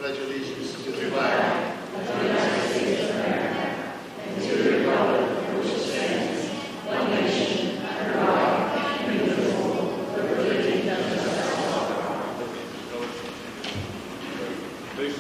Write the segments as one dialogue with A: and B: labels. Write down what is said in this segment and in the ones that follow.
A: pledge allegiance to the flag
B: of the United States of America and to the republic for which it stands, one nation, under God, indivisible, with liberty and justice for all.
A: Please.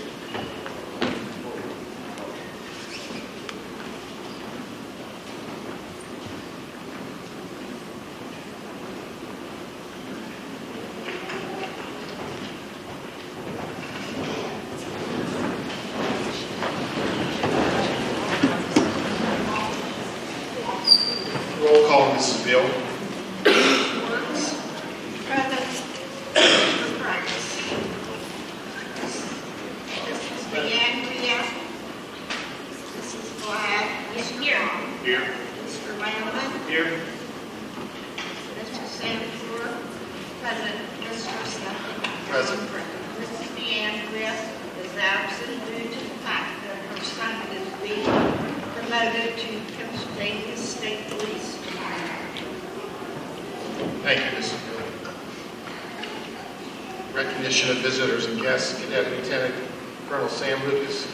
A: Roll call, Mrs. Beal.
C: Woods. Present. Mr. Price. Mrs. DeAndrea. Mrs. Glad. Mr. Young.
A: Here.
C: Mr. Lamlin.
A: Here.
C: Mr. Sanford. Present. Mr. Sutton.
A: Present.
C: Mrs. DeAndrea is absent due to the fact that her son is being promoted to Pennsylvania State Police tomorrow.
A: Thank you, Mrs. Beal. Recognition of visitors and guests. Cadet Lieutenant Colonel Sam Lucas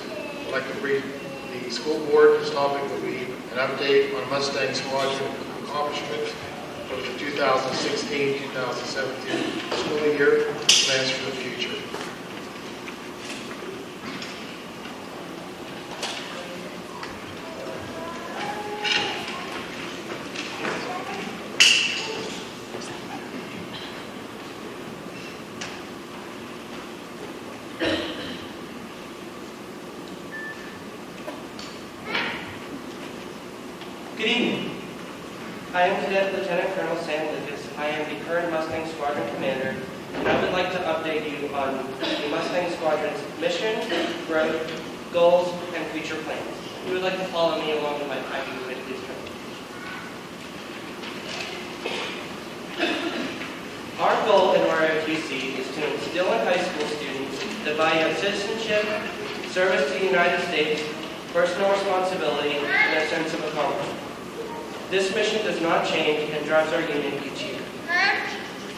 A: would like to brief the school board. His topic will be an update on Mustang Squadron accomplishments for the 2016-2017 school year, plans for the future.
D: Good evening. I am Cadet Lieutenant Colonel Sam Lucas. I am the current Mustang Squadron Commander, and I would like to update you on the Mustang Squadron's mission, growth, goals, and future plans. If you would like to follow me along with my piping, please turn. Our goal in ROTC is to instill in high school students the value of citizenship, service to the United States, personal responsibility, and a sense of accomplishment. This mission does not change and drives our unit each year.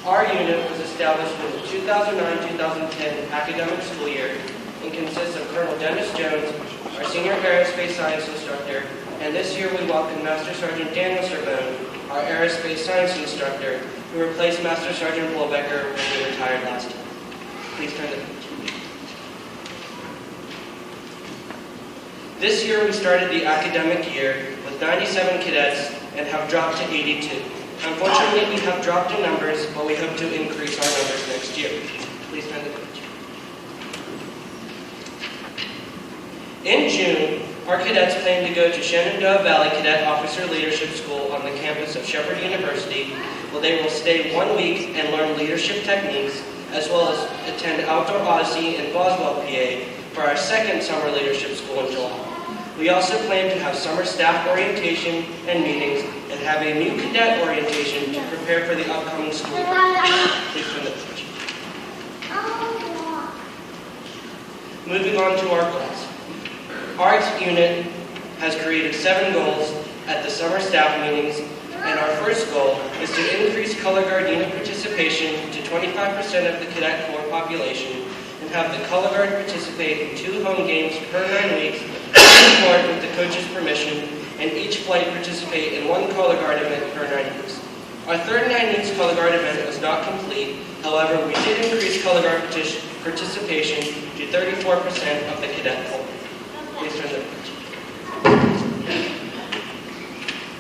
D: Our unit was established in the 2009-2010 academic school year and consists of Colonel Dennis Jones, our senior aerospace science instructor, and this year we welcome Master Sergeant Daniel Sorbonne, our aerospace science instructor, who replaced Master Sergeant Bullbecker when he retired last year. Please turn the page. This year we started the academic year with 97 cadets and have dropped to 82. Unfortunately, we have dropped in numbers, but we hope to increase our numbers next year. Please turn the page. In June, our cadets plan to go to Shenandoah Valley Cadet Officer Leadership School on the campus of Shepherd University, where they will stay 1 week and learn leadership techniques, as well as attend Outdoor Odyssey in Boswell, PA, for our second summer leadership school in July. We also plan to have summer staff orientation and meetings and have a new cadet orientation to prepare for the upcoming school year. Please turn the page. Moving on to our goals. Our unit has created 7 goals at the summer staff meetings, and our first goal is to increase color guard unit participation to 25% of the cadet corps population and have the color guard participate in 2 home games per 9 weeks with the coach's permission, and each flight participate in 1 color guard event per 9 weeks. Our third 9 weeks color guard event was not complete. However, we did increase color guard participation to 34% of the cadet corps. Please turn the page.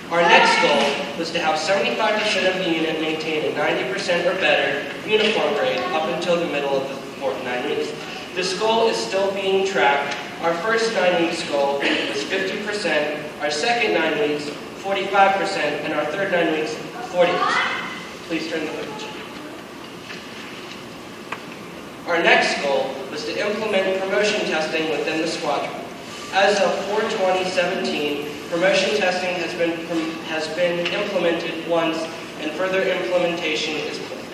D: Our next goal was to have 75% of the unit maintain a 90% or better uniform grade up until the middle of the fourth 9 weeks. This goal is still being tracked. Our first 9 weeks goal was 50%, our second 9 weeks, 45%, and our third 9 weeks, 40%. Please turn the page. Our next goal was to implement promotion testing within the squadron. As of 4/2017, promotion testing has been implemented once, and further implementation is planned.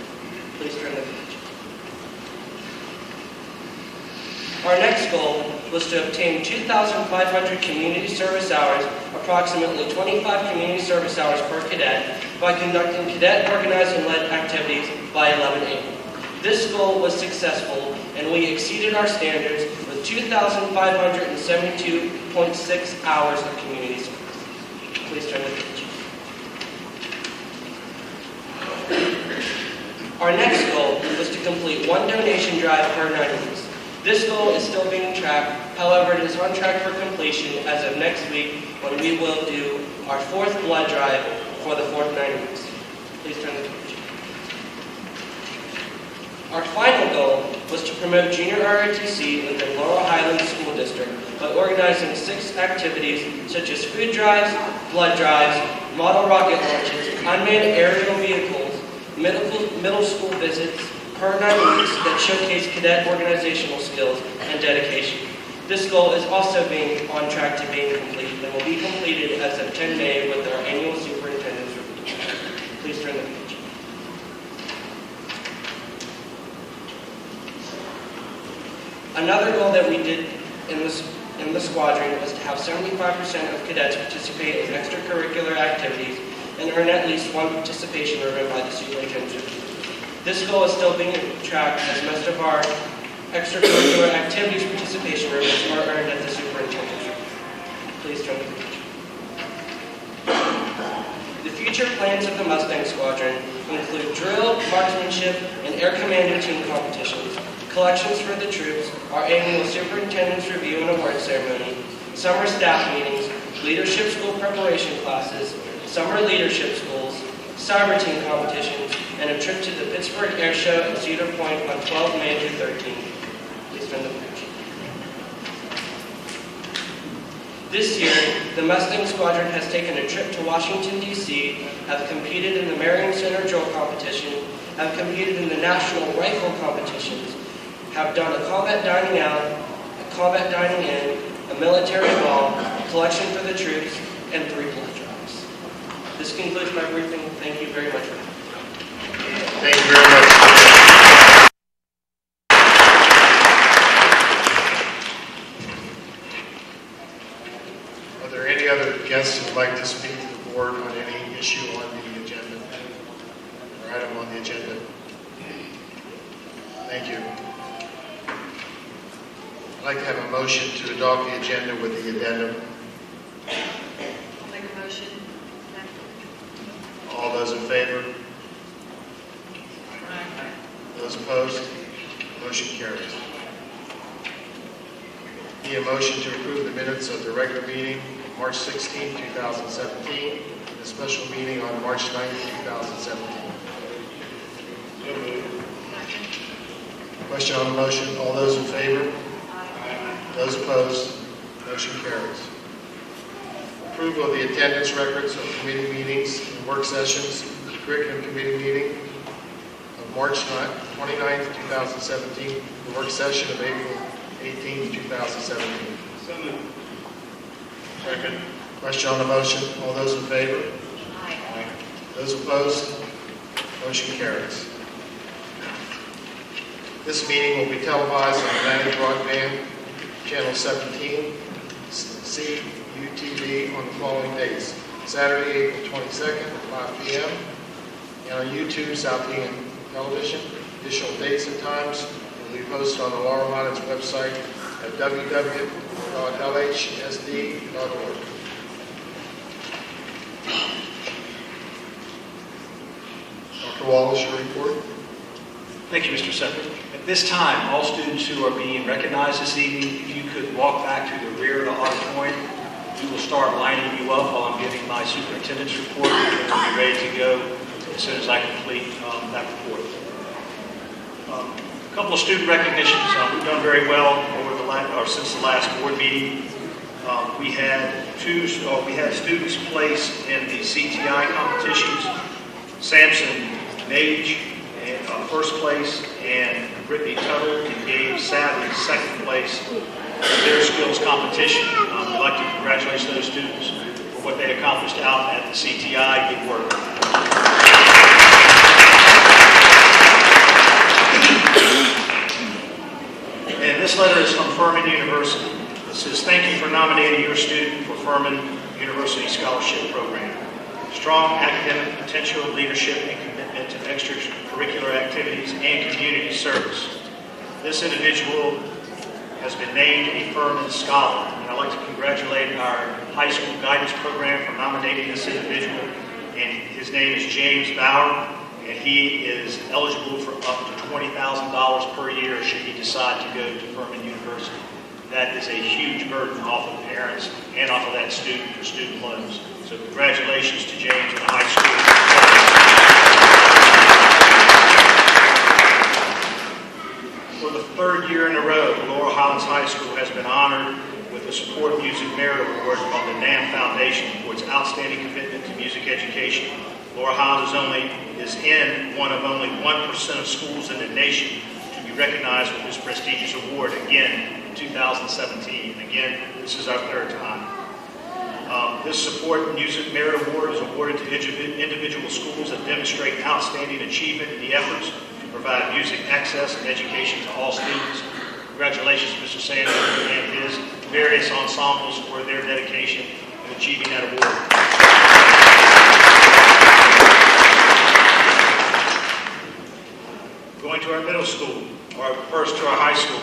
D: Please turn the page. Our next goal was to obtain 2,500 community service hours, approximately 25 community service hours per cadet, by conducting cadet organized and led activities by 11 April. This goal was successful, and we exceeded our standards with 2,572.6 hours of community service. Please turn the page. Our next goal was to complete one donation drive per 9 weeks. This goal is still being tracked, however, it is on track for completion as of next week when we will do our 4th blood drive for the 4th 9 weeks. Please turn the page. Our final goal was to promote junior ROTC within Laurel Highlands School District by organizing 6 activities such as food drives, blood drives, model rocket launches, unmanned aerial vehicles, middle school visits per 9 weeks that showcase cadet organizational skills and dedication. This goal is also being on track to being complete and will be completed as of 10 May with our annual superintendent's review. Please turn the page. Another goal that we did in the squadron was to have 75% of cadets participate in extracurricular activities and earn at least 1 participation ribbon by the superintendent's review. This goal is still being tracked as most of our extracurricular activities participation ribbons are earned at the superintendent's review. Please turn the page. The future plans of the Mustang Squadron include drill, marksmanship, and air commanding team competitions, collections for the troops, our annual superintendent's review and award ceremony, summer staff meetings, leadership school preparation classes, summer leadership schools, cyber team competitions, and a trip to the Pittsburgh Air Show at Cedar Point on 12 May through 13. Please turn the page. This year, the Mustang Squadron has taken a trip to Washington, D.C., have competed in the Marion Center drill competition, have competed in the national rifle competitions, have done a combat dining out, a combat dining in, a military ball, a collection for the troops, and 3 blood drives. This concludes my briefing. Thank you very much for coming.
A: Thank you very much. Are there any other guests who would like to speak to the board on any issue on the agenda or item on the agenda? Thank you. I'd like to have a motion to adopt the agenda with the addendum.
C: I'll make a motion.
A: All those in favor? Those opposed? Motion carries. Need a motion to approve the minutes of the regular meeting of March 16, 2017, and the special meeting on March 9, 2017. Question on the motion. All those in favor? Those opposed? Motion carries. Approval of the attendance records of committee meetings and work sessions. Curriculum committee meeting of March 29, 2017. The work session of April 18, 2017.
B: So moved.
A: Second. Question on the motion. All those in favor?
C: Aye.
A: Those opposed? Motion carries. This meeting will be televised on Atlantic Broadband, Channel 17, CUTV on the following dates. Saturday, April 22nd at 5 p.m. and on YouTube, Southean Television. Additional dates and times will be posted on the Laurel Highlands website at www.lhsd.org. Dr. Wallace, your report.
E: Thank you, Mr. Secretary. At this time, all students who are being recognized this evening, if you could walk back to the rear of the auditorium, we will start lining you up while I'm giving my superintendent's report, and we'll be ready to go as soon as I complete that report. A couple of student recognitions. We've done very well since the last board meeting. We had students placed in the CTI competitions. Samson Mage in first place, and Brittany Tuttle and Gabe Savage second place in their skills competition. We'd like to congratulate those students for what they accomplished out at the CTI. Good work. And this letter is from Furman University. It says, thank you for nominating your student for Furman University Scholarship Program. Strong academic potential, leadership, and commitment to extracurricular activities and community service. This individual has been named a Furman Scholar. And I'd like to congratulate our high school guidance program for nominating this individual. And his name is James Bauer, and he is eligible for up to $20,000 per year should he decide to go to Furman University. That is a huge burden off of parents and off of that student for student loans. So congratulations to James and the high school. For the third year in a row, Laurel Highlands High School has been honored with the Support Music Merit Award from the NAM Foundation for its outstanding commitment to music education. Laurel Highlands is in one of only 1% of schools in the nation to be recognized with this prestigious award again in 2017. Again, this is our third time. This Support Music Merit Award is awarded to individual schools that demonstrate outstanding achievement in the efforts to provide music access and education to all students. Congratulations, Mr. Sanders and his various ensembles for their dedication in achieving that award. Going to our middle school, or first to our high school.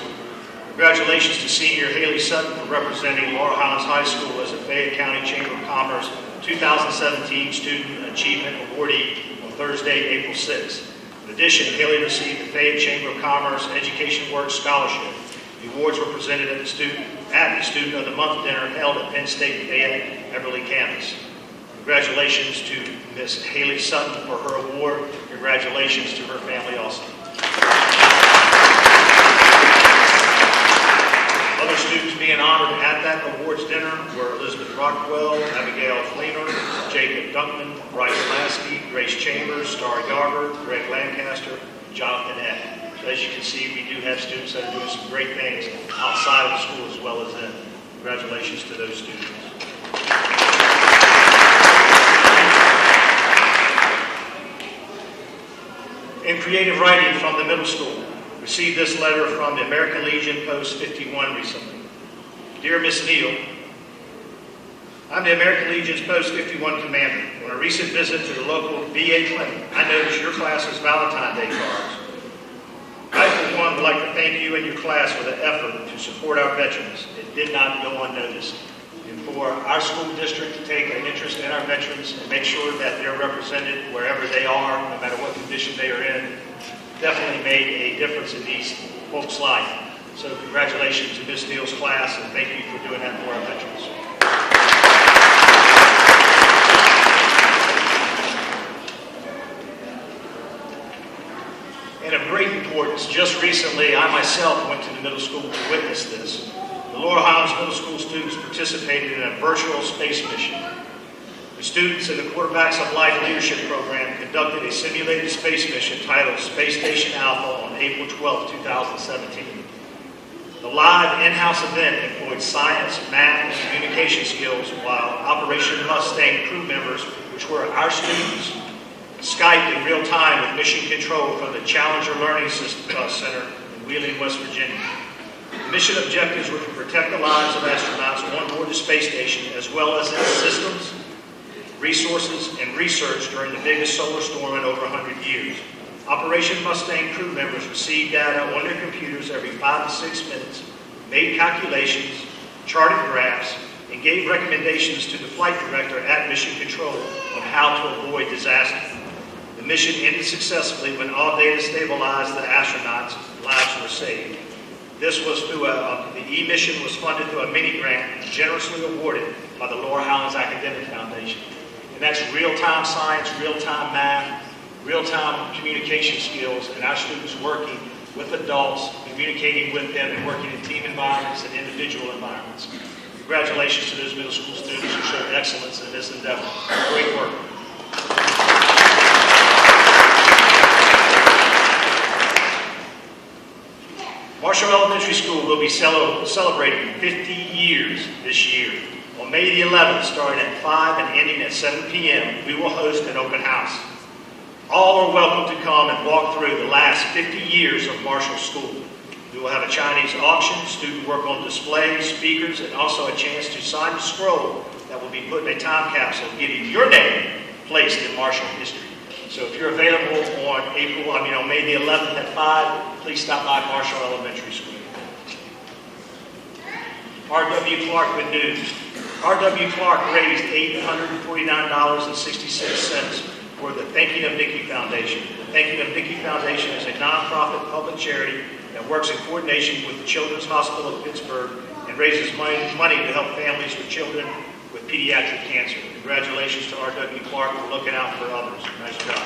E: Congratulations to senior Haley Sutton for representing Laurel Highlands High School as a Fayette County Chamber of Commerce 2017 Student Achievement Awardee on Thursday, April 6th. In addition, Haley received the Fayette Chamber of Commerce Education Works Scholarship. The awards were presented at the Student of the Month dinner held at Penn State Fayette Everly campus. Congratulations to Ms. Haley Sutton for her award. Congratulations to her family also. Other students being honored at that awards dinner were Elizabeth Rockwell, Abigail Fleener, Jacob Dunkman, Bryce Lasky, Grace Chambers, Star Garber, Greg Lancaster, Jonathan Eck. So as you can see, we do have students that are doing some great things outside of the school as well as in. Congratulations to those students. In creative writing from the middle school, received this letter from the American Legion Post 51 recently. Dear Miss Neal, I'm the American Legion's Post 51 commander. On a recent visit to the local VA clinic, I noticed your class's Valentine's Day cards. I, for one, would like to thank you and your class for the effort to support our veterans. It did not go unnoticed. And for our school district to take an interest in our veterans and make sure that they're represented wherever they are, no matter what condition they are in, definitely made a difference in these folks' life. So congratulations to Ms. Neal's class, and thank you for doing that for our veterans. And of great importance, just recently I myself went to the middle school to witness this. The Laurel Highlands Middle School students participated in a virtual space mission. The students in the Quarterbacks of Life Leadership Program conducted a simulated space mission titled Space Station Alpha on April 12, 2017. The live in-house event employed science, math, and communication skills, while Operation Mustang crew members, which were our students, Skyped in real time with mission control from the Challenger Learning Center in Wheeling, West Virginia. The mission objectives were to protect the lives of astronauts on board the space station, as well as its systems, resources, and research during the biggest solar storm in over 100 years. Operation Mustang crew members received data on their computers every 5 to 6 minutes, made calculations, charted graphs, and gave recommendations to the flight director at Mission Control on how to avoid disaster. The mission ended successfully when all data stabilized the astronauts' lives were saved. This was through the E-mission was funded through a mini grant generously awarded by the Laurel Highlands Academic Foundation. And that's real-time science, real-time math, real-time communication skills, and our students working with adults, communicating with them, and working in team environments and individual environments. Congratulations to those middle school students who showed excellence in this endeavor. Great work. Marshall Elementary School will be celebrating 50 years this year. On May the 11th, starting at 5 and ending at 7 p.m., we will host an open house. All are welcome to come and walk through the last 50 years of Marshall School. We will have a Chinese auction, student work on display, speakers, and also a chance to sign the scroll that will be put in a time capsule, getting your name placed in Marshall history. So if you're available on May the 11th at 5, please stop by Marshall Elementary School. R.W. Clark good news. R.W. Clark raised $849.66 for the Thinking of Nikki Foundation. The Thinking of Nikki Foundation is a nonprofit public charity that works in coordination with the Children's Hospital of Pittsburgh and raises money to help families with children with pediatric cancer. Congratulations to R.W. Clark for looking out for others. Nice job.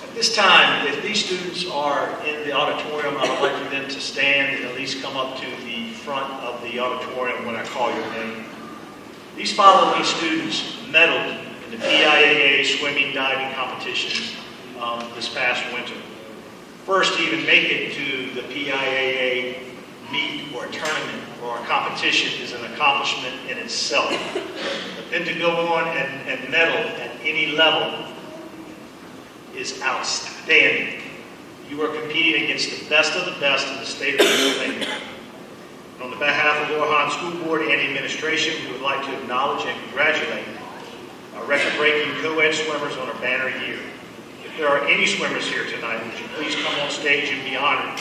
E: At this time, if these students are in the auditorium, I would like for them to stand and at least come up to the front of the auditorium when I call your name. These following students medaled in the PIAA swimming diving competitions this past winter. First to even make it to the PIAA meet or a tournament or a competition is an accomplishment in itself. But then to go on and medal at any level is outstanding. You are competing against the best of the best in the state of Pennsylvania. And on the behalf of Laurel Highlands School Board and administration, we would like to acknowledge and congratulate our record-breaking co-ed swimmers on our banner year. If there are any swimmers here tonight, would you please come on stage and be honored?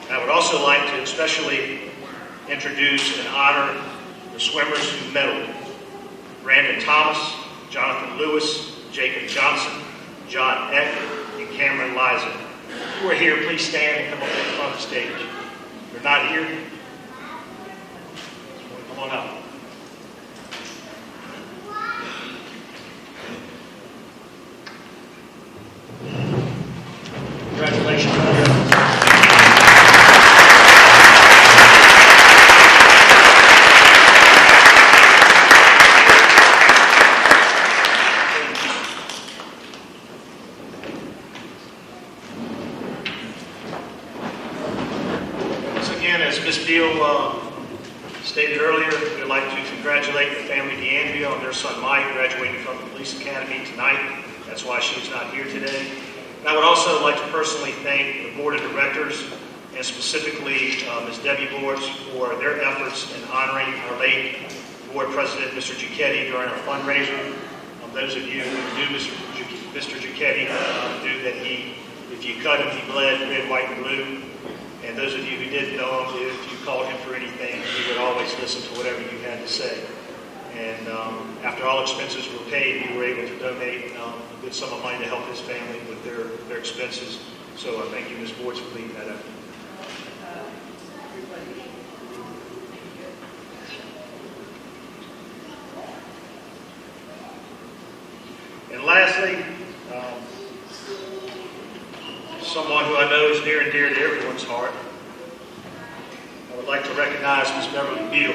E: And I would also like to especially introduce and honor the swimmers who medaled. Brandon Thomas, Jonathan Lewis, Jacob Johnson, John Eck, and Cameron Liza. If you are here, please stand and come up to the front of the stage. If you're not here, come on up. Congratulations. Stated earlier, we'd like to congratulate the family DeAndrea on their son Mike graduating from the police academy tonight. That's why she's not here today. And I would also like to personally thank the board of directors and specifically Ms. Debbie Lords for their efforts in honoring our late board president, Mr. Giacchetti, during our fundraiser. Those of you who knew Mr. Giacchetti knew that if you cut him, he bled red, white, and blue. And those of you who didn't know him, if you called him for anything, he would always listen to whatever you had to say. And after all expenses were paid, we were able to donate a good sum of money to help his family with their expenses. So I thank you, Ms. Boards, for leading that effort. And lastly, someone who I know is near and dear to everyone's heart. I would like to recognize Ms. Beverly Beal.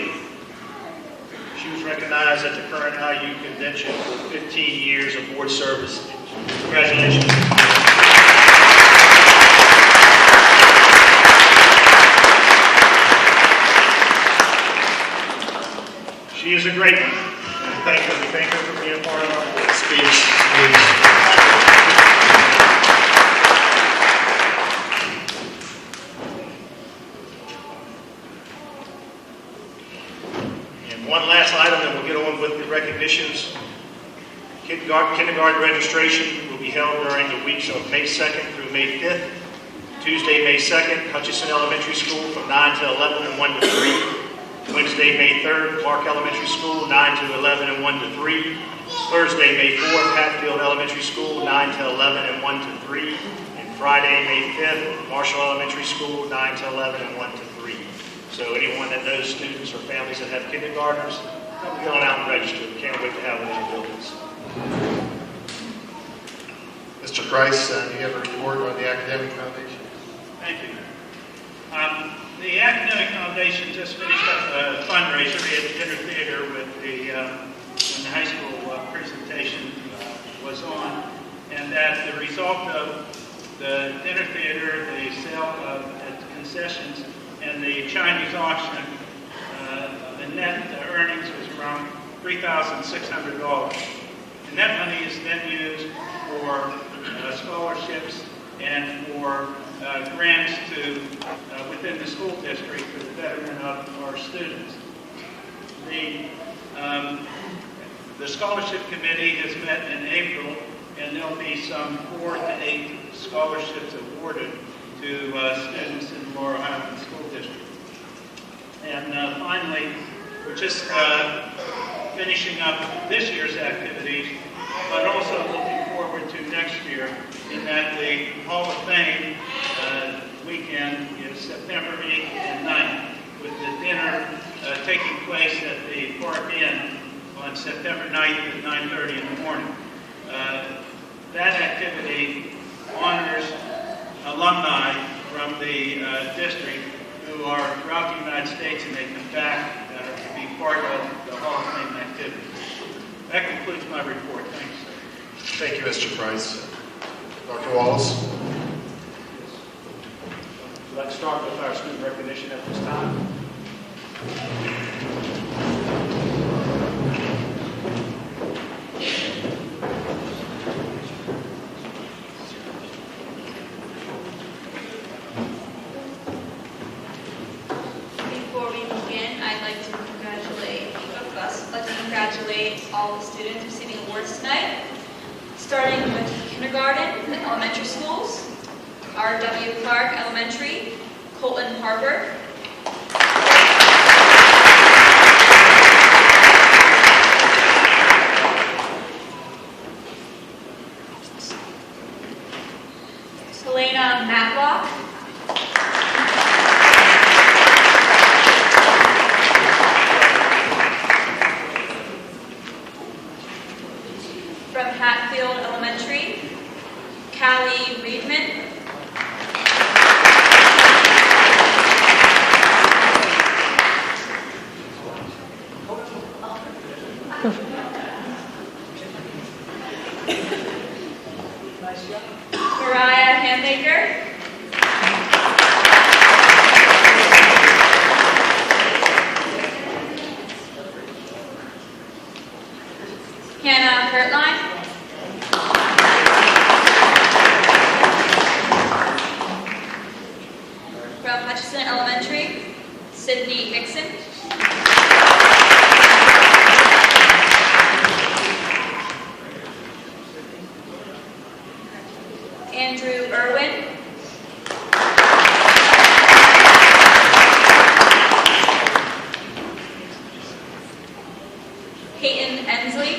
E: She was recognized at the current IU convention for 15 years of board service. Congratulations. She is a great one. Thank her for being a part of our speech. One last item, and we'll get on with the recognitions. Kindergarten registration will be held during the weeks of May 2nd through May 5th. Tuesday, May 2nd, Hutchinson Elementary School from 9 to 11 and 1 to 3. Wednesday, May 3rd, Clark Elementary School, 9 to 11 and 1 to 3. Thursday, May 4th, Hatfield Elementary School, 9 to 11 and 1 to 3. And Friday, May 5th, Marshall Elementary School, 9 to 11 and 1 to 3. So anyone that knows students or families that have kindergartners, come on out and register. We can't wait to have them in the buildings.
A: Mr. Price, you have a report on the Academic Foundation.
F: Thank you. The Academic Foundation just finished up a fundraiser at the dinner theater with when the high school presentation was on, and that the result of the dinner theater, the sale of concessions, and the Chinese auction, the net earnings was around $3,600. And that money is then used for scholarships and for grants to within the school district for the betterment of our students. The scholarship committee has met in April, and there'll be some 4 to 8 scholarships awarded to students in the Laurel Highlands School District. And finally, we're just finishing up this year's activities, but also looking forward to next year in that the Hall of Fame weekend is September 8th and 9th, with the dinner taking place at the Park Inn on September 9th at 9:30 in the morning. That activity honors alumni from the district who are throughout the United States, and they come back to be part of the Hall of Fame activity. That concludes my report. Thanks, sir.
A: Thank you, Mr. Price. Dr. Wallace?
E: Let's start with our student recognition at this time.
B: Before we begin, I'd like to congratulate all the students receiving awards tonight, starting with kindergarten and elementary schools. R.W. Clark Elementary, Colton Harbor. Helena Matlock. From Hatfield Elementary, Callie Reedman. Mariah Handmaker. Hannah Hertline. From Hutchinson Elementary, Sydney Nixon. Andrew Irwin. Peyton Ensley.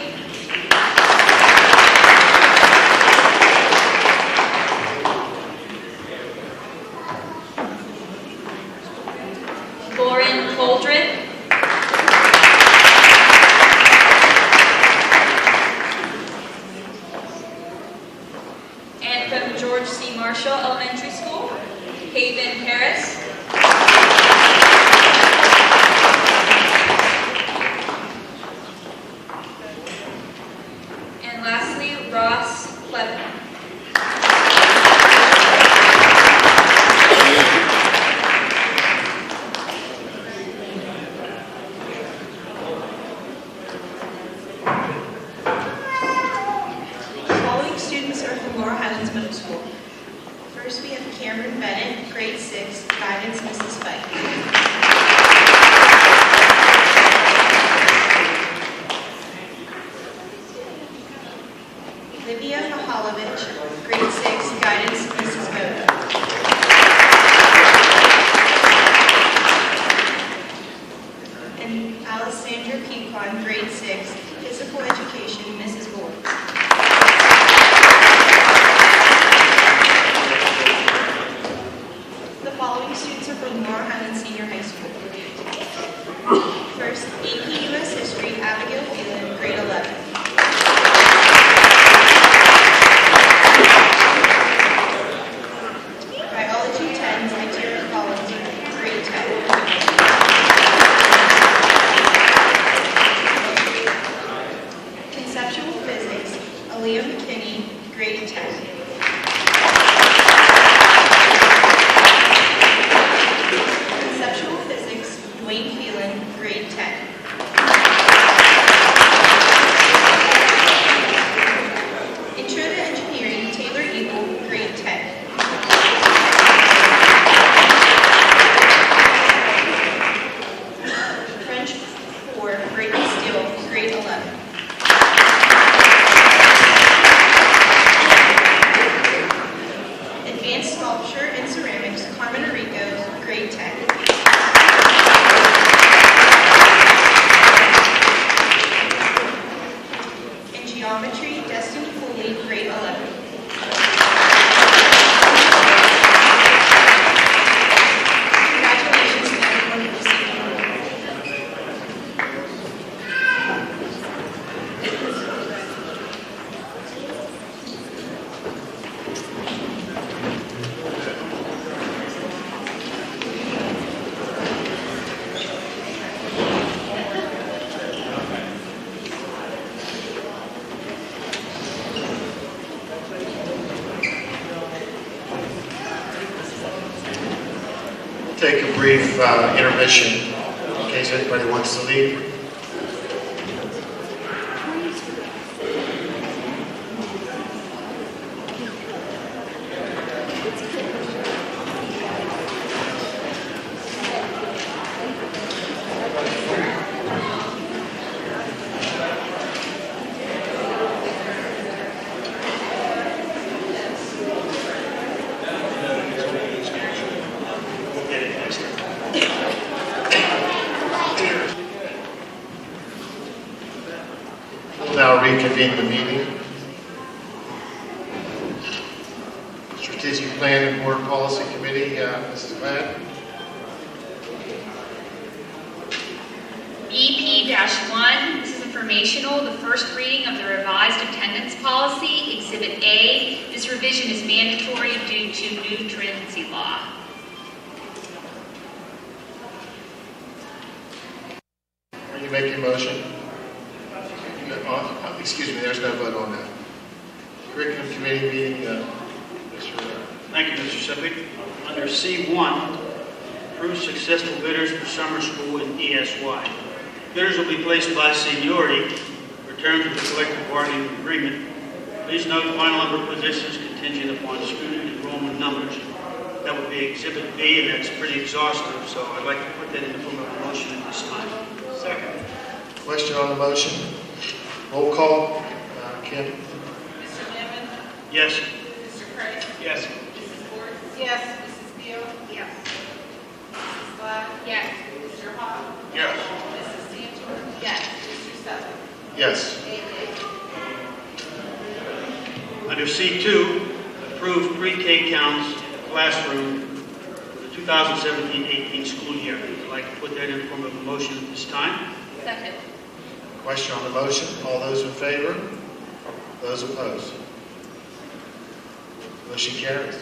B: Lauren Coldren. And from George C. Marshall Elementary School, Haven Harris. And lastly, Ross Levin.
G: The following students are from Laurel Highlands Middle School. First, we have Cameron Bennett, grade 6, guidance Mrs. Fike. Olivia Mihalovich, grade 6, guidance Mrs. Moda. And Alessandra Pequon, grade 6, physical education Mrs. Moore. The following students are from Laurel Highlands Senior High School. Sculpture and Ceramics, Carmen Enrico, grade 10. In Geometry, Destiny Foley, grade 11. Congratulations to everyone who received an award.
A: Take a brief intermission in case anybody wants to leave. We'll now reconvene the meeting. Strategic Plan and Board Policy Committee, Mrs. Ladd.
B: BP-1, this is informational, the first reading of the revised attendance policy, Exhibit A. This revision is mandatory due to new truancy law.
A: Are you making a motion? Excuse me, there's no vote on that. Curriculum Committee meeting, Mr.
F: Thank you, Mr. Sepik. Under C1, approve successful bidders for summer school in ESY. Bidders will be placed by seniority for terms of the collective bargaining agreement. Please note the final number of positions contingent upon student enrollment numbers. That would be Exhibit B, and that's pretty exhaustive, so I'd like to put that in the form of a motion at this time. Second.
A: Question on the motion? Roll call. Kim?
C: Mr. Lemon?
F: Yes.
C: Mr. Price?
F: Yes.
C: Mrs. Ford? Yes. Mrs. Beal? Yes. Mrs. Black?
B: Yes.
C: Mr. Hawk?
A: Yes.
C: Mrs. Santor? Yes. Mr. Sutton?
A: Yes.
C: 8 yeas.
F: Under C2, approve pre-K counts in the classroom for the 2017-18 school year. I'd like to put that in the form of a motion at this time.
B: Second.
A: Question on the motion? All those in favor? Those opposed? Motion carries.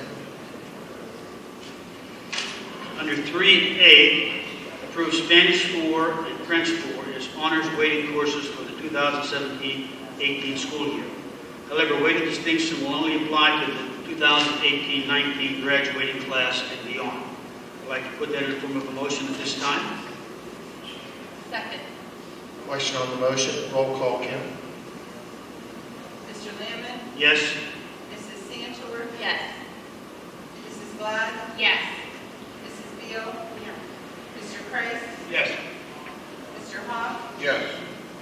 F: Under 3A, approve Spanish 4 and French 4 as honors weighted courses for the 2017-18 school year. However, weighted distinction will only apply to the 2018-19 graduating class and beyond. I'd like to put that in the form of a motion at this time.
B: Second.
A: Question on the motion? Roll call, Kim?
C: Mr. Lemon?
F: Yes.
C: Mrs. Santor?
B: Yes.
C: Mrs. Black?
B: Yes.
C: Mrs. Beal? Mr. Price?
F: Yes.
C: Mr. Hawk?
A: Yes.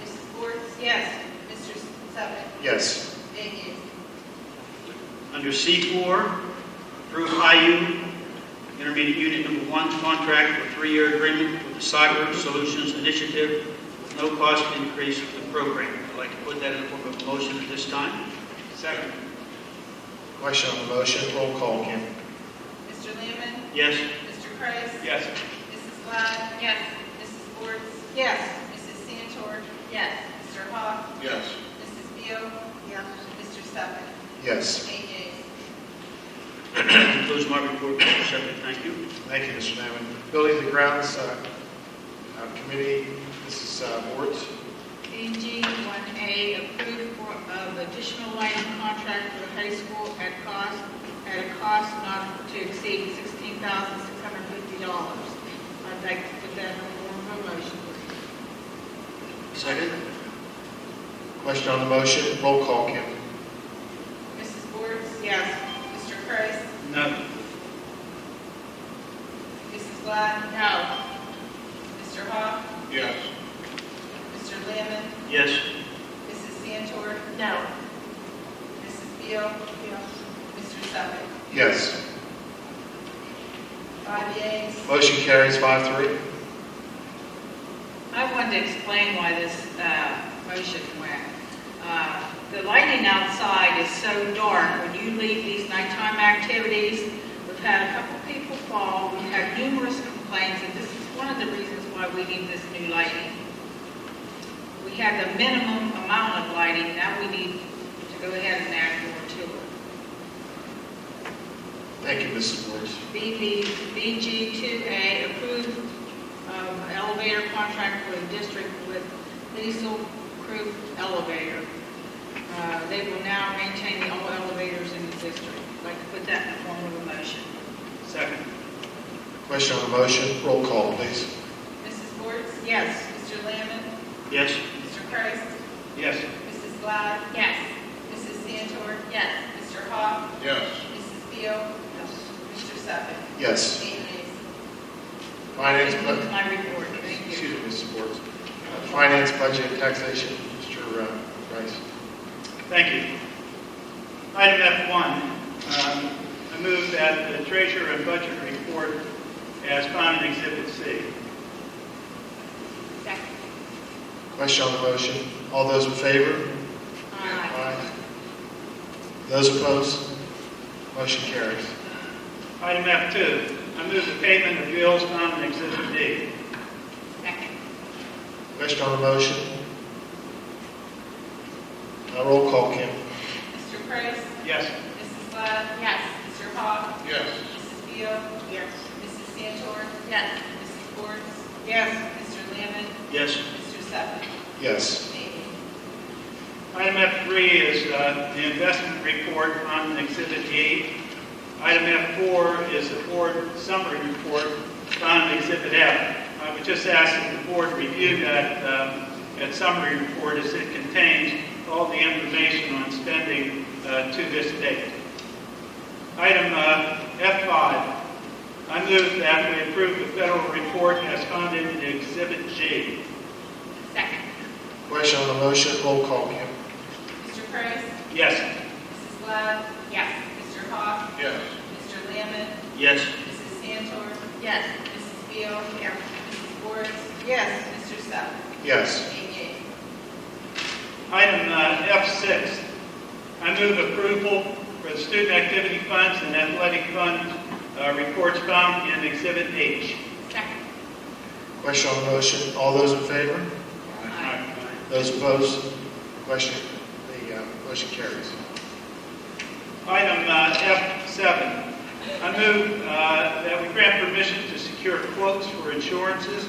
C: Mrs. Ford? Yes. Mr. Sutton?
A: Yes.
C: 8 yeas.
F: Under C4, approve IU Intermediate Unit Number 1 contract for 3-year agreement with the Cyber Solutions Initiative with no cost increase for the program. I'd like to put that in the form of a motion at this time. Second.
A: Question on the motion? Roll call, Kim?
C: Mr. Lemon?
F: Yes.
C: Mr. Price?
F: Yes.
C: Mrs. Black?
B: Yes.
C: Mrs. Ford? Yes. Mrs. Santor?
B: Yes.
C: Mr. Hawk?
A: Yes.
C: Mrs. Beal? Yes. Mr. Sutton?
A: Yes.
C: 8 yeas.
F: Concludes my report, Mr. Secretary. Thank you.
A: Thank you, Mr. Newman. Buildings and Grounds Committee, Mrs. Wards.
H: AG 1A, approved of additional lighting contract for the high school at a cost not to exceed $16,650. I'd like to put that in the form of a motion.
F: Second.
A: Question on the motion? Roll call, Kim?
C: Mrs. Ford?
H: Yes.
C: Mr. Price?
F: No.
C: Mrs. Black?
H: No.
C: Mr. Hawk?
A: Yes.
C: Mr. Lemon?
F: Yes.
C: Mrs. Santor?
H: No.
C: Mrs. Beal? Mr. Sutton?
A: Yes.
C: 5 yeas.
A: Motion carries 5-3.
H: I wanted to explain why this motion went. The lighting outside is so dark. When you leave these nighttime activities, we've had a couple people fall. We've had numerous complaints, and this is one of the reasons why we need this new lighting. We have the minimum amount of lighting. Now we need to go ahead and add more to it.
A: Thank you, Mrs. Woods.
H: BG2A, approved elevator contract for the district with diesel-proof elevator. They will now maintain all elevators in the district. I'd like to put that in the form of a motion.
F: Second.
A: Question on the motion, roll call, please.
C: Mrs. Wertz?
H: Yes.
C: Mr. Lamon?
F: Yes.
C: Mr. Price?
F: Yes.
C: Mrs. Blige?
H: Yes.
C: Mrs. Santor?
H: Yes.
C: Mr. Hawk?
A: Yes.
C: Mrs. Beal? Mr. Suffolk?
A: Yes.
C: 8 yeas.
A: Finance,
H: That concludes my report. Thank you.
A: excuse me, Mrs. Woods. Finance, budget, and taxation, Mr. Rice.
F: Thank you. Item F1, I move that the treasurer and budget report as found in Exhibit C.
H: Second.
A: Question on the motion. All those in favor?
H: Aye.
A: Those opposed? Motion carries.
F: Item F2, I move the payment of bills found in Exhibit D.
H: Second.
A: Question on the motion. Roll call, Kim.
C: Mr. Price?
F: Yes.
C: Mrs. Blige?
H: Yes.
C: Mr. Hawk?
A: Yes.
C: Mrs. Beal?
H: Yes.
C: Mrs. Santor?
H: Yes.
C: Mrs. Wertz?
H: Yes.
C: Mr. Lamon?
F: Yes.
C: Mr. Suffolk?
A: Yes.
C: 8 yeas.
F: Item F3 is the investment report on Exhibit E. Item F4 is the board summary report found in Exhibit F. I would just ask that the board review that summary report as it contains all the information on spending to this date. Item F5, I move that we approve the federal report as found in Exhibit G.
H: Second.
A: Question on the motion. Roll call, Kim.
C: Mr. Price?
F: Yes.
C: Mrs. Blige?
H: Yes.
C: Mr. Hawk?
A: Yes.
C: Mr. Lamon?
F: Yes.
C: Mrs. Santor?
H: Yes.
C: Mrs. Beal?
H: Yes.
C: Mrs. Wertz?
H: Yes.
C: Mr. Suffolk?
A: Yes.
C: 8 yeas.
F: Item F6, I move approval for the student activity funds and athletic fund reports found in Exhibit H.
H: Second.
A: Question on the motion. All those in favor?
H: Aye.
A: Those opposed? The motion carries.
F: Item F7, I move that we grant permission to secure quotes for insurances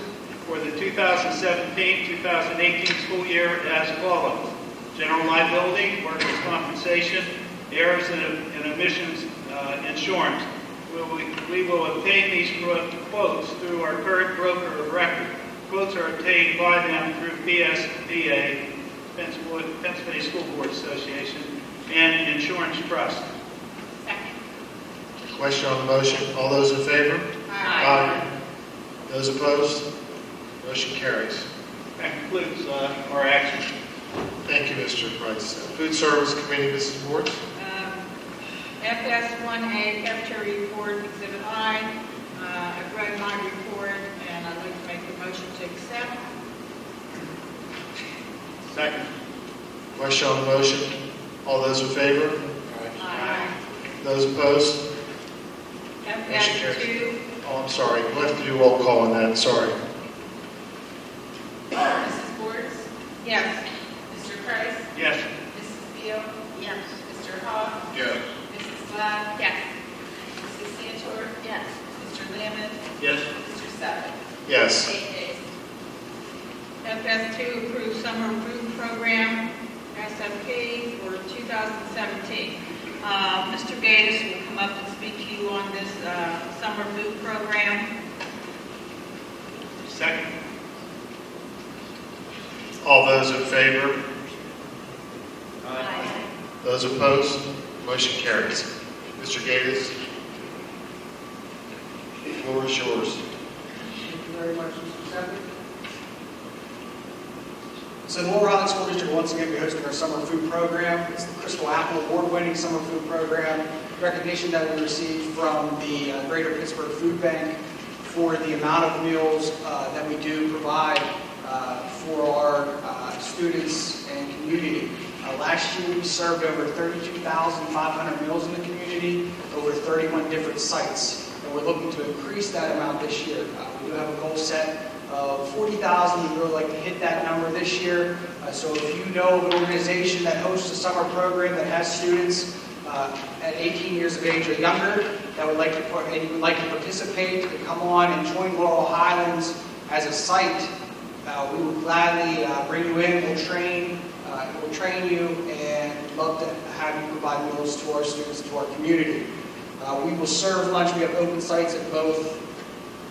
F: for the 2017-2018 school year as follows. General liability, workers' compensation, errors and omissions insurance. We will obtain these quotes through our current broker of record. Quotes are obtained by them through PSBA, Pennsylvania School Board Association, and Insurance Trust.
H: Second.
A: Question on the motion. All those in favor?
H: Aye.
A: Those opposed? Motion carries.
F: That concludes our action.
A: Thank you, Mr. Price. Food Service Committee, Mrs. Ward.
H: FS1A, cafeteria report, Exhibit I. I've read my report, and I'd like to make a motion to accept.
F: Second.
A: Question on the motion. All those in favor?
H: Aye.
A: Those opposed?
H: FS2,
A: Oh, I'm sorry. We'll have to do roll call on that. Sorry.
C: Mrs. Wertz?
H: yes.
C: Mr. Price?
F: Yes.
C: Mrs. Beal?
H: Yes.
C: Mr. Hawk?
A: Yes.
C: Mrs. Blige?
H: Yes.
C: Mrs. Santor?
H: Yes.
C: Mr. Lamon?
F: Yes.
C: Mr. Suffolk?
A: Yes.
C: 8 yeas.
H: FS2, approved summer food program, SFP, for 2017. Mr. Gates will come up and speak to you on this summer food program.
F: Second.
A: All those in favor?
H: Aye.
A: Those opposed? Motion carries. Mr. Gates, the floor is yours.
I: Thank you very much, Mr. Senator. So in Laurel Highlands School District, once again, we hosted our summer food program. It's the Crystal Apple award-winning summer food program. recognition that we received from the Greater Pittsburgh Food Bank for the amount of meals that we do provide for our students and community. Last year we served over 32,500 meals in the community, over 31 different sites, and we're looking to increase that amount this year. We do have a goal set of 40,000. We'd really like to hit that number this year. So if you know of an organization that hosts a summer program that has students at 18 years of age or younger that would like to participate, to come on and join Laurel Highlands as a site, we will gladly bring you in. We'll train you, and we'd love to have you provide meals to our students, to our community. We will serve lunch. We have open sites at both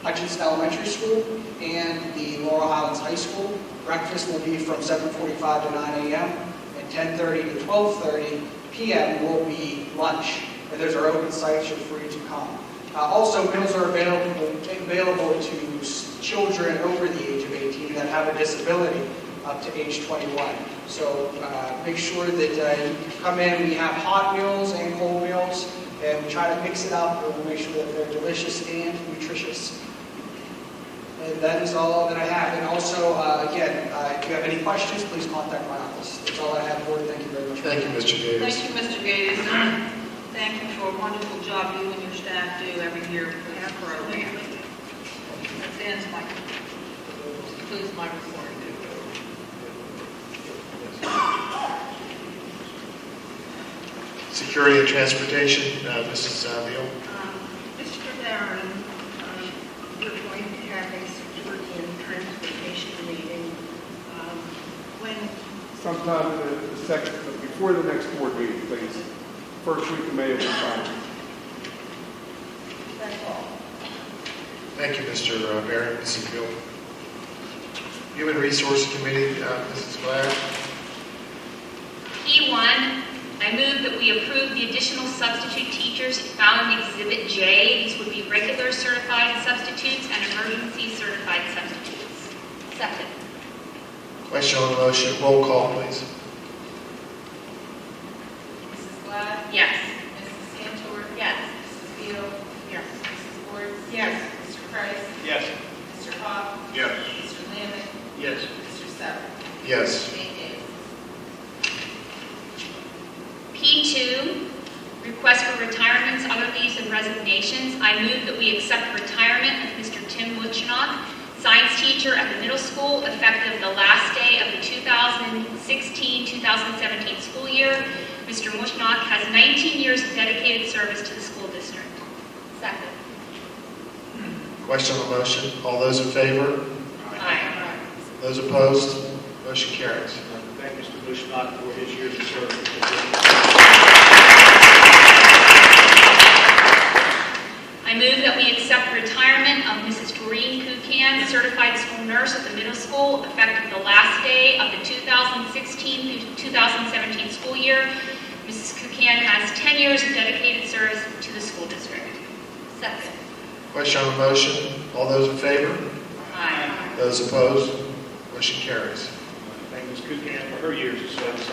I: Hutchinson Elementary School and the Laurel Highlands High School. Breakfast will be from 7:45 to 9 a.m. and 10:30 to 12:30 p.m. will be lunch. And those are open sites. You're free to come. Also, meals are available to children over the age of 18 that have a disability up to age 21. So make sure that you come in. We have hot meals and cold meals, and we try to mix it up, and we'll make sure that they're delicious and nutritious. And that is all that I have. And also, again, if you have any questions, please contact my office. That's all I have, Board. Thank you very much.
A: Thank you, Mr. Davis.
H: Thank you, Mr. Gates. Thank you for a wonderful job you and your staff do every year with our program. That concludes my report.
A: Security and Transportation, Mrs. Beal.
C: Mr. Barron, we're going to have a security and transportation meeting. When
B: Sometime in the second, before the next board meeting, please. First week of May will be fine.
C: that's all.
A: Thank you, Mr. Barron. Mrs. Beal. Human Resources Committee, Mrs. Glad.
J: P1, I move that we approve the additional substitute teachers found in Exhibit J. These would be regular certified substitutes and emergency certified substitutes. Second.
A: Question on the motion. Roll call, please.
K: Mrs. Glad?
J: Yes.
K: Mrs. Santor?
J: Yes.
K: Mrs. Beal?
C: Yes.
K: Mrs. Ward?
H: Yes.
K: Mr. Price?
F: Yes.
K: Mr. Hawk?
F: Yes.
K: Mr. Lamon?
F: Yes.
K: Mr. Sever?
A: Yes.
K: 8 yeas.
J: P2, request for retirements, other leaves, and resignations. I move that we accept retirement of Mr. Tim Muchnock, science teacher at the middle school, effective the last day of the 2016-2017 school year. Mr. Muchnock has 19 years of dedicated service to the school district. Second.
A: Question on the motion. All those in favor?
J: Aye.
A: Those opposed? Motion carries.
E: Thank Mr. Bushnock for his years of service.
J: I move that we accept retirement of Mrs. Doreen Kukan, certified school nurse at the middle school, effective the last day of the 2016-2017 school year. Mrs. Kukan has 10 years of dedicated service to the school district. Second.
A: Question on the motion. All those in favor?
J: Aye.
A: Those opposed? Motion carries.
E: Thank Ms. Kukan for her years of service.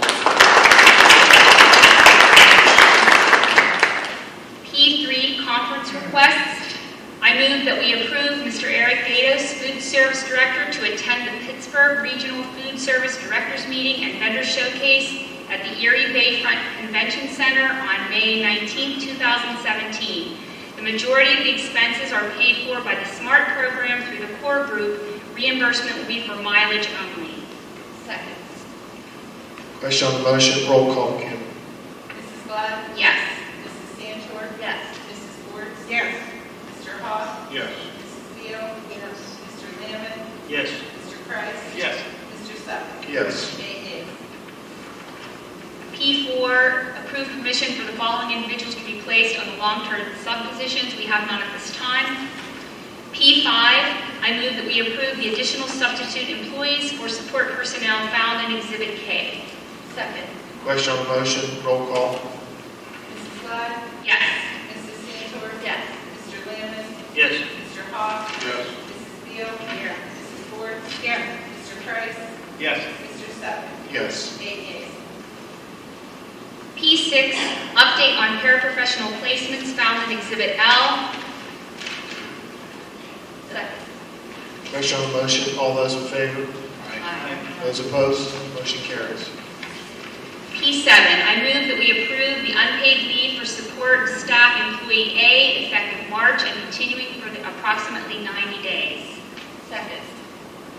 J: P3, conference requests. I move that we approve Mr. Eric Gatos, Food Service Director, to attend the Pittsburgh Regional Food Service Directors Meeting and Vendor Showcase at the Erie Bayfront Convention Center on May 19, 2017. The majority of the expenses are paid for by the SMART program through the core group. Reimbursement will be for mileage only. Second.
A: Question on the motion. Roll call, Kim.
K: Mrs. Glad?
J: Yes.
K: Mrs. Santor?
J: Yes.
K: Mrs. Ward?
H: Yes.
K: Mr. Hawk?
F: Yes.
K: Mrs. Beal?
C: Yes.
K: Mr. Lamon?
F: Yes.
K: Mr. Price?
F: Yes.
K: Mr. Sever?
A: Yes.
K: 8 yeas.
J: P4, approve permission for the following individuals to be placed on the long-term sub positions. We have none at this time. P5, I move that we approve the additional substitute employees for support personnel found in Exhibit K. Second.
A: Question on the motion. Roll call.
K: Mrs. Glad?
J: Yes.
K: Mrs. Santor?
J: Yes.
K: Mr. Lamon?
F: Yes.
K: Mr. Hawk?
F: Yes.
K: Mrs. Beal?
C: Yes.
K: Mrs. Ward?
H: Yes.
K: Mr. Price?
F: Yes.
K: Mr. Sever?
A: Yes.
K: 8 yeas.
J: P6, Update on paraprofessional placements found in Exhibit L.
A: Question on the motion. All those in favor? Those opposed? Motion carries.
J: P7, I move that we approve the unpaid leave for support staff employee A effective March and continuing for approximately 90 days.
C: Second.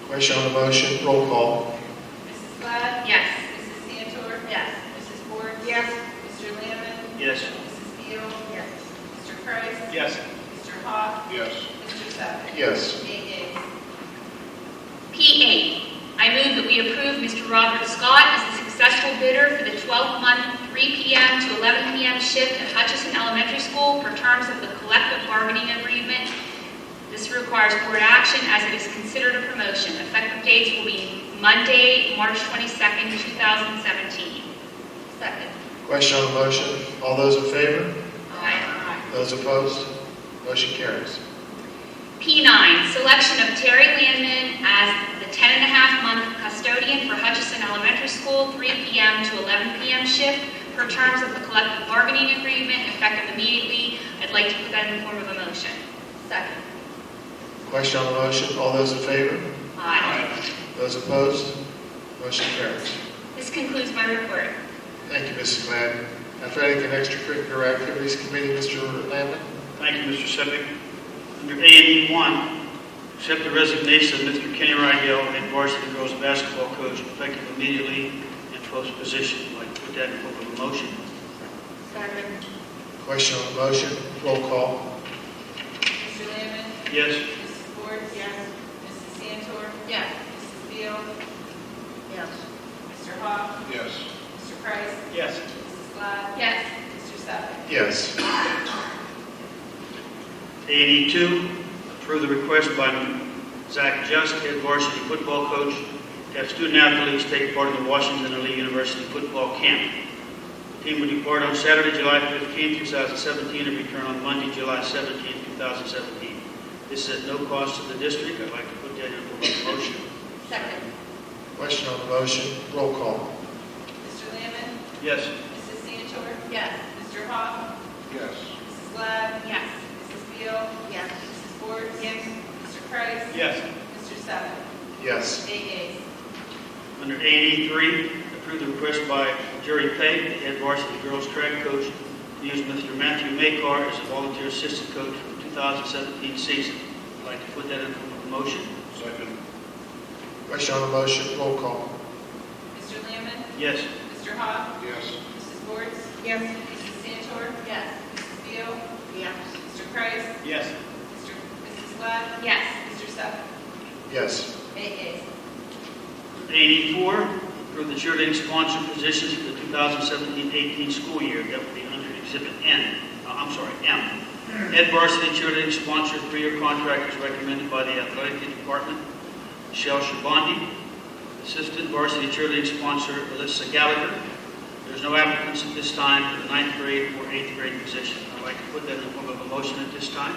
A: Question on the motion. Roll call.
K: Mrs. Glad?
J: Yes.
K: Mrs. Cantor?
C: Yes.
K: Mrs. Ward?
C: Yes.
K: Mr. Lamb?
E: Yes.
K: Mrs. Beal?
C: Yes.
K: Mr. Price?
F: Yes.
K: Mr. Hawk?
F: Yes.
K: Mr. Sefferich?
A: Yes.
K: 8 yeas.
J: P8, I move that we approve Mr. Robert Scott as the successful bidder for the 12-month 3 p.m. to 11 p.m. shift at Hutchinson Elementary School per terms of the collective bargaining agreement. This requires board action as it is considered a promotion. Effective dates will be Monday, March 22nd, 2017.
C: Second.
A: Question on the motion. All those in favor?
J: Aye.
A: Those opposed? Motion carries.
J: P9, selection of Terry Landman as the 10.5-month custodian for Hutchinson Elementary School, 3 p.m. to 11 p.m. shift per terms of the collective bargaining agreement, effective immediately. I'd like to put that in the form of a motion.
C: Second.
A: Question on the motion. All those in favor?
J: Aye.
A: Those opposed? Motion carries.
J: This concludes my report.
A: Thank you, Mrs. Gladden. Athletic and Extracurricular Activities Committee, Mr. Lamb.
F: Thank you, Mr. Seppi. Under A&E 1, accept the resignation of Mr. Kenny Rygel, head varsity girls basketball coach, effective immediately in post position. I'd like to put that in form of a motion.
C: Second.
A: Question on the motion. Roll call.
K: Mr. Lamb?
F: Yes.
K: Mrs. Ward?
C: Yes.
K: Mrs. Cantor?
C: Yes.
K: Mrs. Beal?
C: Yes.
K: Mr. Hawk?
F: Yes.
K: Mr. Price?
F: Yes.
K: Mrs. Glad?
J: Yes.
K: Mr. Sefferich?
A: Yes.
F: A&E 2, approve the request by Zach Just, head varsity football coach, to have student athletes take part in the Washington and Lee University football camp. The team will depart on Saturday, July 15, 2017, and return on Monday, July 17, 2017. This is at no cost to the district. I'd like to put that in for a motion.
C: Second.
A: Question on the motion. Roll call.
K: Mr. Lamb?
F: Yes.
K: Mrs. Cantor?
C: Yes.
K: Mr. Hawk?
F: Yes.
K: Mrs. Glad?
J: Yes.
K: Mrs. Beal?
C: Yes.
K: Mrs. Ward? Yes. Mr. Price?
F: Yes.
K: Mr. Sefferich?
A: Yes.
K: 8 yeas.
F: Under A&E 3, approve the request by Jerry Pegg, the head varsity girls track coach, to use Mr. Matthew Maycar as a volunteer assistant coach for the 2017 season. I'd like to put that in for a motion. Second.
A: Question on the motion. Roll call.
K: Mr. Lamb?
F: Yes.
K: Mr. Hawk?
F: Yes.
K: Mrs. Ward?
C: Yes.
K: Mrs. Santor?
C: Yes.
K: Mrs. Beal?
C: Yes.
K: Mr. Price?
F: Yes.
K: Mrs. Glad?
J: Yes.
K: Mr. Sefferich?
A: Yes.
K: 8 yeas.
F: 84, approve the cheerleading sponsor positions for the 2017-18 school year. That would be under Exhibit M. Head varsity cheerleading sponsor, 3-year contract is recommended by the athletic department, Michelle Shabandi. Assistant varsity cheerleading sponsor, Alyssa Gallagher. There's no applicants at this time for the 9th grade or 8th grade position. I'd like to put that in the form of a motion at this time.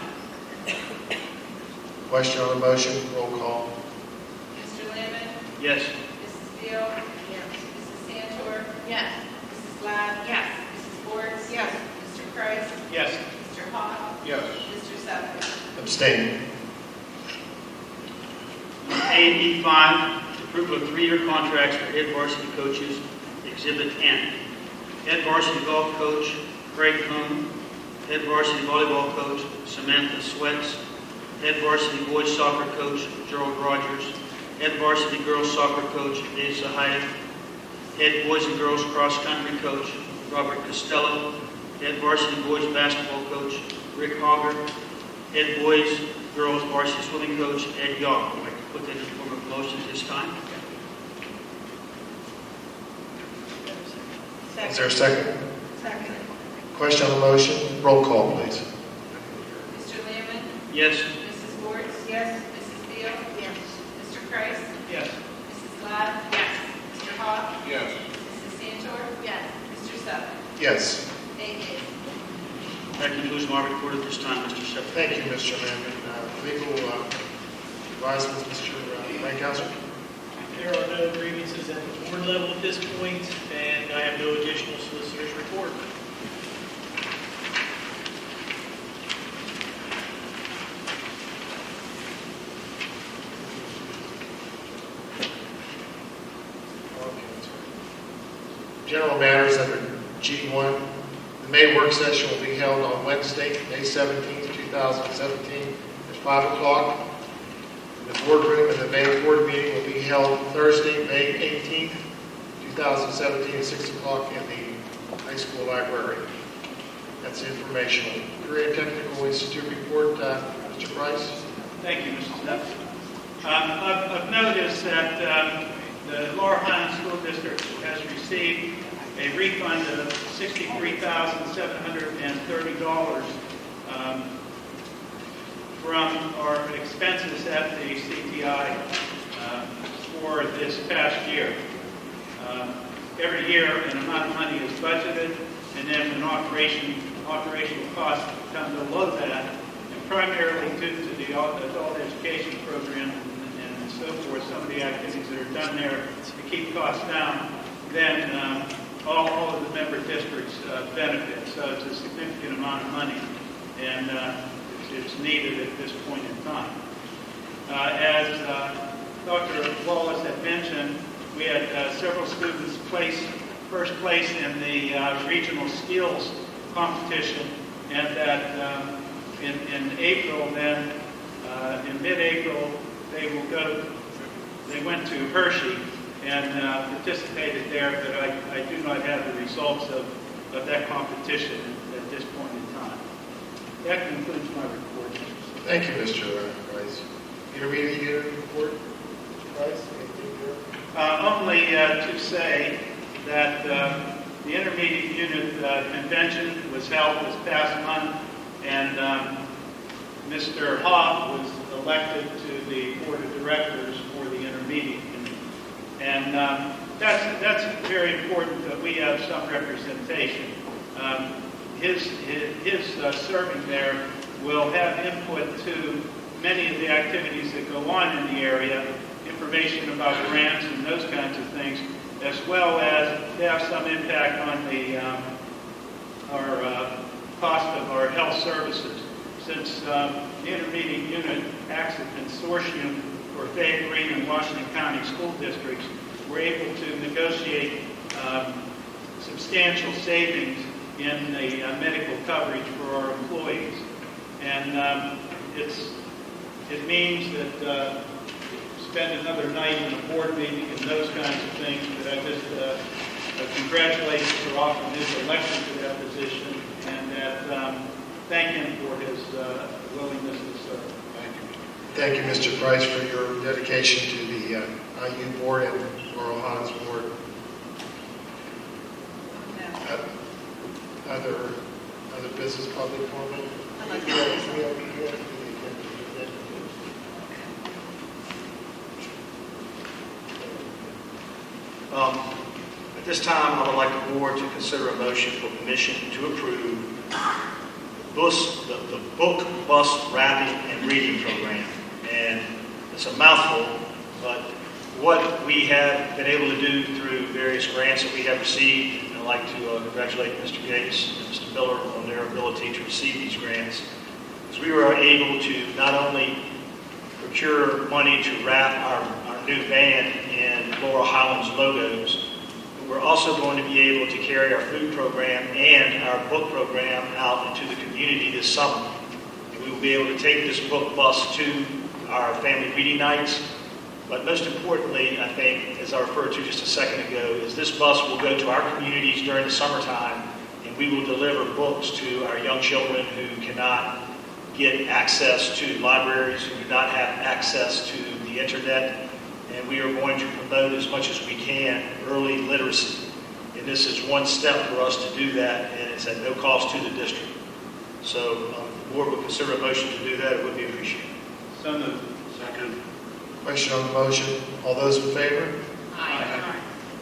A: Question on the motion. Roll call.
K: Mr. Lamb?
F: Yes.
K: Mrs. Beal?
C: Yes.
K: Mrs. Santor?
C: Yes.
K: Mrs. Glad?
J: Yes.
K: Mrs. Ward?
C: Yes.
K: Mr. Price?
F: Yes.
K: Mr. Hawk?
F: Yes.
K: Mr. Sefferich?
A: Abstain.
F: A&E 5, approval of 3-year contracts for head varsity coaches, Exhibit N. Head varsity golf coach, Craig Cohn. Head varsity volleyball coach, Samantha Sweats. Head varsity boys soccer coach, Gerald Rogers. Head varsity girls soccer coach, Dave Zahaya. Head boys and girls cross country coach, Robert Costello. Head varsity boys basketball coach, Rick Hogger. Head boys girls varsity swimming coach, Ed Yawk. I'd like to put that in the form of a motion this time.
A: Is there a second?
C: Second.
A: Question on the motion. Roll call, please.
K: Mr. Lamb?
F: Yes.
K: Mrs. Ward?
C: Yes.
K: Mrs. Beal?
C: Yes.
K: Mr. Price?
F: Yes.
K: Mrs. Glad?
J: Yes.
K: Mr. Hawk?
F: Yes.
K: Mrs. Santor?
C: Yes.
K: Mr. Sefferich?
A: Yes.
K: 8 yeas.
F: That concludes my report at this time, Mr. Secretary.
A: Thank you, Mr. Lamb. Legal advisement, Mr. Lancaster.
L: There are no grievances at the board level at this point, and I have no additional solicitor's report.
A: general matters under G1. The May work session will be held on Wednesday, May 17th, 2017, at 5 o'clock. The boardroom and the May board meeting will be held Thursday, May 18th, 2017, at 6 o'clock in the high school library. That's informational. Career Technical Institute report, Mr. Price.
F: Thank you, Mr. Snepp. I've noticed that the Laurel Highlands School District has received a refund of $63,730 from our expenses at the CTI for this past year. Every year, an amount of money is budgeted, and then when operational costs come below that, and primarily due to the adult education program and so forth, some of the activities that are done there to keep costs down, then all of the member districts benefit. So it's a significant amount of money, and it's needed at this point in time. As Dr. Wallace had mentioned, we had several students place first place in the regional skills competition, and that in April, then in mid-April, they went to Hershey and participated there, but I do not have the results of that competition at this point in time. That concludes my report.
A: Thank you, Mr. Price. Intermediate unit report, Mr. Price.
F: Only to say that the intermediate unit convention was held this past month, and Mr. Hoff was elected to the board of directors for the intermediate unit. And that's very important that we have some representation. His serving there will have input to many of the activities that go on in the area, information about grants and those kinds of things, as well as to have some impact on the our cost of our health services. Since the intermediate unit acts as a consortium for Fayette Greene and Washington County school districts, we're able to negotiate substantial savings in the medical coverage for our employees. And it means that spend another night in a board meeting and those kinds of things, but I just congratulate Mr. Roth on his election to that position, and that thank him for his willingness to serve.
A: Thank you, Mr. Price, for your dedication to the IU board and Laurel Highlands board. Other business public comment?
E: At this time, I would like the board to consider a motion for permission to approve the book bus wrapping and reading program. And it's a mouthful, but what we have been able to do through various grants that we have received, and I'd like to congratulate Mr. Gates and Mr. Miller on their ability to receive these grants, is we were able to not only procure money to wrap our new van in Laurel Highlands logos, but we're also going to be able to carry our food program and our book program out into the community this summer. And we will be able to take this book bus to our family reading nights. But most importantly, I think, as I referred to just a second ago, is this bus will go to our communities during the summertime, and we will deliver books to our young children who cannot get access to libraries, who do not have access to the internet. And we are going to promote as much as we can early literacy. And this is one step for us to do that, and it's at no cost to the district. So if the board would consider a motion to do that, it would be appreciated.
F: So moved.
E: Second.
A: Question on the motion. All those in favor?
H: Aye.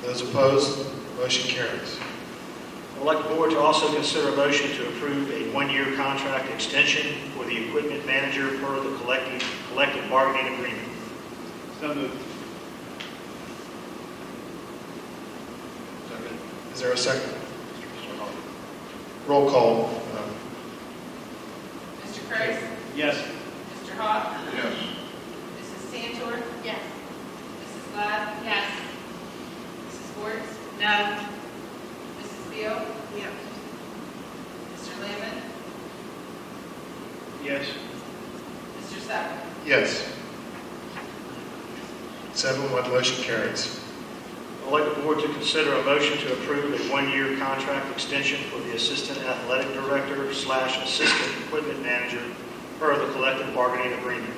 A: Those opposed? Motion carries.
E: I would like the board to also consider a motion to approve a one-year contract extension for the equipment manager per the collective bargaining agreement.
F: So moved.
A: Is there a second? Roll call.
K: Mr. Price?
F: Yes.
K: Mr. Hawk?
A: Yes.
K: Mrs. Santor?
C: Yes.
K: Mrs. Glad?
J: Yes.
K: Mrs. Wertz?
H: No.
F: Yes.
K: Mr. Sucker?
A: Yes. 7-1, motion carries.
E: I'd like the board to consider a motion to approve a one-year contract extension for the Assistant Athletic Director / Assistant Equipment Manager per the collective bargaining agreement.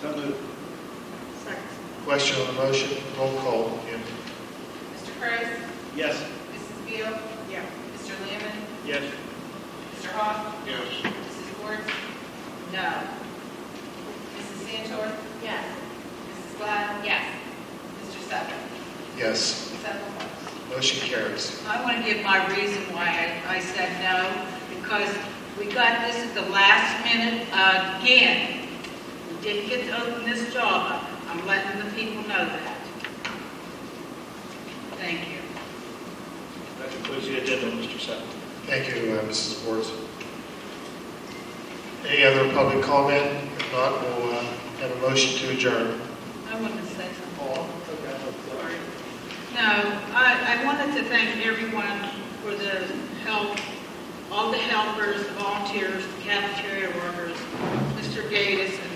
L: So moved.
H: Second.
A: Question on the motion, roll call. Again.
K: Mr. Price?
L: Yes.
K: Mrs. Beal?
H: Yeah.
K: Mr. Lemon?
L: Yes.
K: Mr. Hawes?
L: Yes.
K: Mrs. Wertz?
H: No.
K: Mrs. Santor?
C: Yes.
K: Mrs. Glad?
J: Yes.
K: Mr. Sucker?
A: Yes,
K: 7-1.
A: motion carries.
H: I want to give my reason why I said no, because we got this at the last minute again. We didn't get to open this job up. I'm letting the people know that. Thank you.
E: That concludes the agenda, Mr. Sepp.
A: Thank you, Mrs. Wertz. Any other public comment? If not, we'll have a motion to adjourn.
H: I wanted to say something. Sorry. No, I wanted to thank everyone for the help, all the helpers, the volunteers, the cafeteria workers, Mr. Gatis, and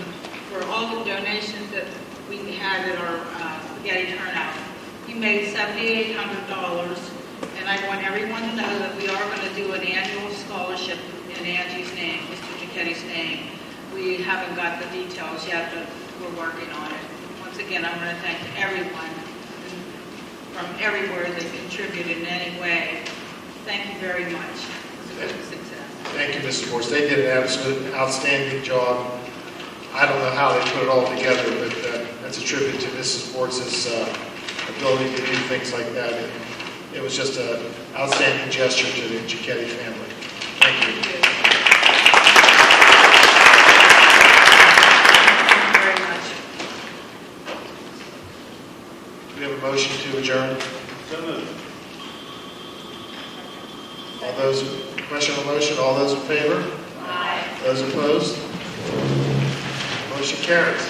H: for all the donations that we had at our spaghetti turnout. He made $7,800, and I want everyone to know that we are going to do an annual scholarship in Angie's name, Mr. Giacchetti's name. We haven't got the details yet, but we're working on it. Once again, I want to thank everyone from everywhere that contributed in any way. Thank you very much. It was a good success.
A: Thank you, Mrs. Wertz. They did an absolute outstanding job. I don't know how they put it all together, but that's a tribute to Mrs. Wertz's ability to do things like that. It was just an outstanding gesture to the Giacchetti family. Thank you.
H: Thank you very much.
A: Do we have a motion to adjourn?
L: So moved.
A: All those, question on the motion, all those in favor?
C: Aye.
A: Those opposed? Motion carries.